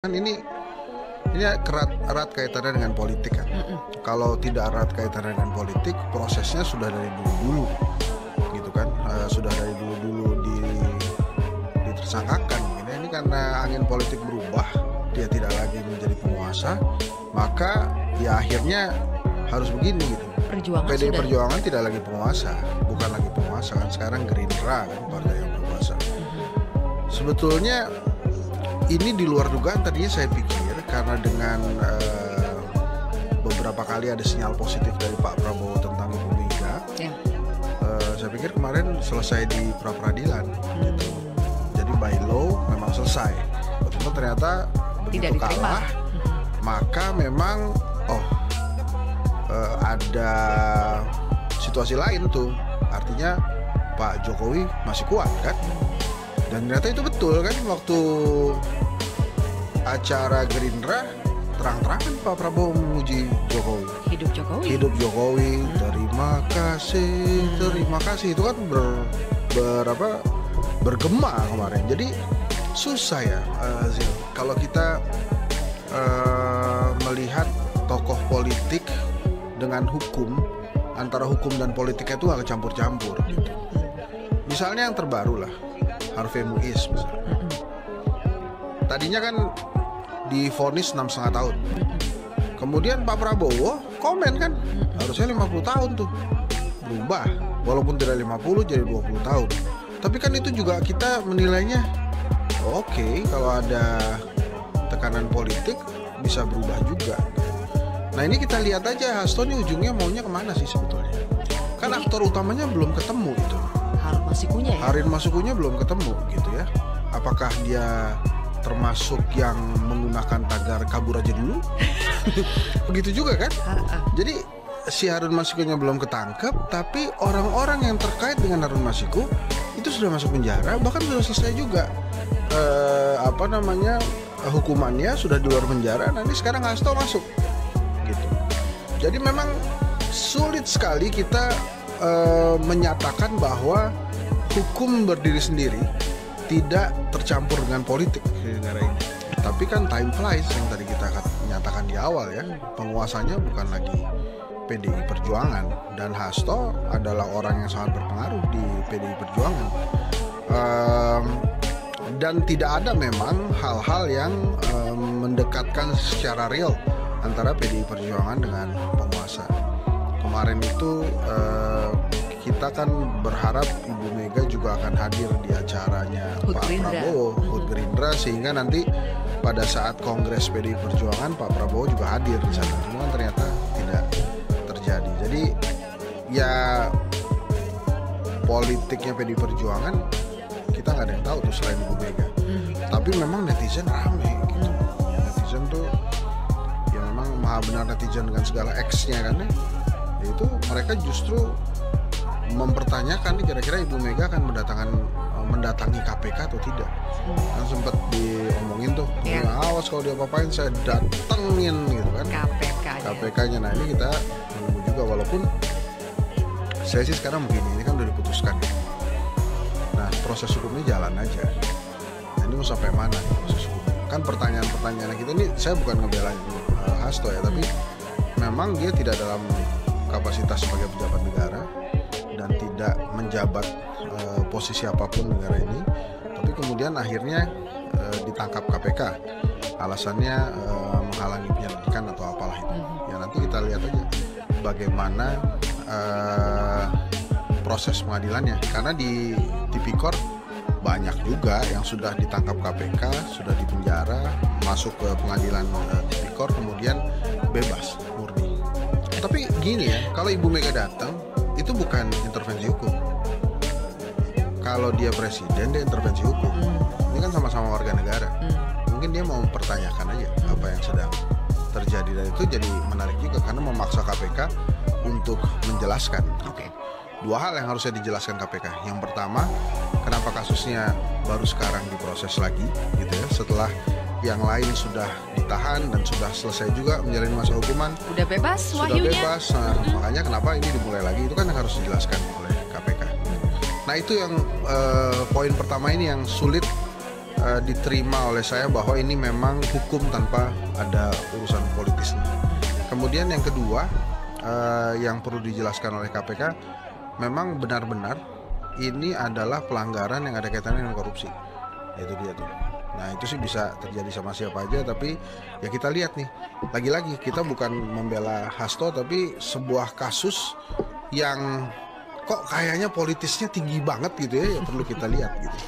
Kan ini erat kaitannya dengan politik kan. Kalau tidak erat kaitannya dengan politik, prosesnya sudah dari dulu-dulu gitu kan. Sudah dari dulu-dulu ditersangkakan. Ini karena angin politik berubah, dia tidak lagi menjadi penguasa, maka ya akhirnya harus begini gitu. PD Perjuangan tidak lagi penguasa, bukan lagi penguasa kan, sekarang Gerindra kan partai yang berkuasa. Sebetulnya ini di luar dugaan tadinya saya pikir, karena dengan beberapa kali ada sinyal positif dari Pak Prabowo tentang Ibu Mega, saya pikir kemarin selesai di pra-peradilan gitu. Jadi by law memang selesai. Betul ternyata begitu kalah, maka memang ada situasi lain tuh. Artinya Pak Jokowi masih kuat kan. Dan ternyata itu betul kan, waktu acara Gerindra terang-terangan Pak Prabowo memuji Jokowi. Hidup Jokowi. Hidup Jokowi. Terima kasih. Itu kan bergema kemarin. Jadi susah ya, Zil. Kalau kita melihat tokoh politik dengan hukum, antara hukum dan politiknya itu agak campur-campur gitu. Misalnya yang terbaru lah, Harvey Muiz misalnya. Tadinya kan divonis 6,5 tahun. Kemudian Pak Prabowo komen kan, harusnya 50 tahun tuh. Berubah, walaupun tidak 50 jadi 20 tahun. Tapi kan itu juga kita menilainya oke, kalau ada tekanan politik bisa berubah juga. Nah ini kita lihat aja Hasto ini ujungnya maunya kemana sih sebetulnya. Kan aktor utamanya belum ketemu itu. Harun Masukunya belum ketemu gitu ya. Apakah dia termasuk yang menggunakan tagar kabur aja dulu? Begitu juga kan? Jadi si Harun Masukunya belum ketangkep, tapi orang-orang yang terkait dengan Harun Masiku itu sudah masuk penjara, bahkan sudah selesai juga hukumannya sudah di luar penjara. Nanti sekarang Hasto masuk gitu. Jadi memang sulit sekali kita menyatakan bahwa hukum berdiri sendiri, tidak tercampur dengan politik di negara ini. Tapi kan time flies yang tadi kita nyatakan di awal ya, penguasanya bukan lagi PDI Perjuangan, dan Hasto adalah orang yang sangat berpengaruh di PDI Perjuangan. Dan tidak ada memang hal-hal yang mendekatkan secara real antara PDI Perjuangan dengan penguasa. Kemarin itu kita kan berharap Ibu Mega juga akan hadir di acaranya Pak Prabowo, HUT Gerindra, sehingga nanti pada saat Kongres PDI Perjuangan Pak Prabowo juga hadir di sana. Cuma ternyata tidak terjadi. Jadi ya politiknya PDI Perjuangan kita nggak ada yang tahu tuh selain Ibu Mega. Tapi memang netizen rame gitu. Netizen tuh ya memang maha benar netizen dengan segala X-nya kan ya. Itu mereka justru mempertanyakan nih, kira-kira Ibu Mega akan mendatangi KPK atau tidak. Kan sempat diomongin tuh, awas kalau dia apa-apain saya datengin gitu kan KPK-nya. Nah ini kita menunggu juga, walaupun saya sih sekarang begini, ini kan udah diputuskan. Nah proses hukumnya jalan aja. Nah, ini mau sampai mana proses hukum? Kan pertanyaan-pertanyaan kita ini, saya bukan ngebelain Hasto ya, tapi memang dia tidak dalam kapasitas sebagai pejabat negara dan tidak menjabat posisi apapun negara ini, tapi kemudian akhirnya ditangkap KPK, alasannya menghalangi penyelidikan atau apalah itu. Ya nanti kita lihat aja bagaimana proses pengadilannya, karena di Tipikor banyak juga yang sudah ditangkap KPK, sudah dipenjara, masuk ke pengadilan Tipikor, kemudian bebas murni. Tapi gini ya, kalau Ibu Mega datang itu bukan intervensi hukum. Kalau dia presiden, dia intervensi hukum. Ini kan sama-sama warga negara. Mungkin dia mau mempertanyakan aja apa yang sedang terjadi, dan itu jadi menarik juga karena memaksa KPK untuk menjelaskan. Dua hal yang harusnya dijelaskan KPK. Yang pertama, kenapa kasusnya baru sekarang diproses lagi gitu ya, setelah yang lain sudah ditahan dan sudah selesai juga menjalani masa hukuman, sudah bebas. Nah, makanya kenapa ini dimulai lagi, itu kan yang harus dijelaskan oleh KPK. Nah itu yang poin pertama ini yang sulit diterima oleh saya bahwa ini memang hukum tanpa ada urusan politisnya. Kemudian yang kedua yang perlu dijelaskan oleh KPK, memang benar-benar ini adalah pelanggaran yang ada kaitannya dengan korupsi. Itu dia tuh. Nah itu sih bisa terjadi sama siapa aja, tapi ya kita lihat nih, lagi-lagi kita bukan membela Hasto, tapi sebuah kasus yang kok kayaknya politisnya tinggi banget gitu ya, yang perlu kita lihat gitu.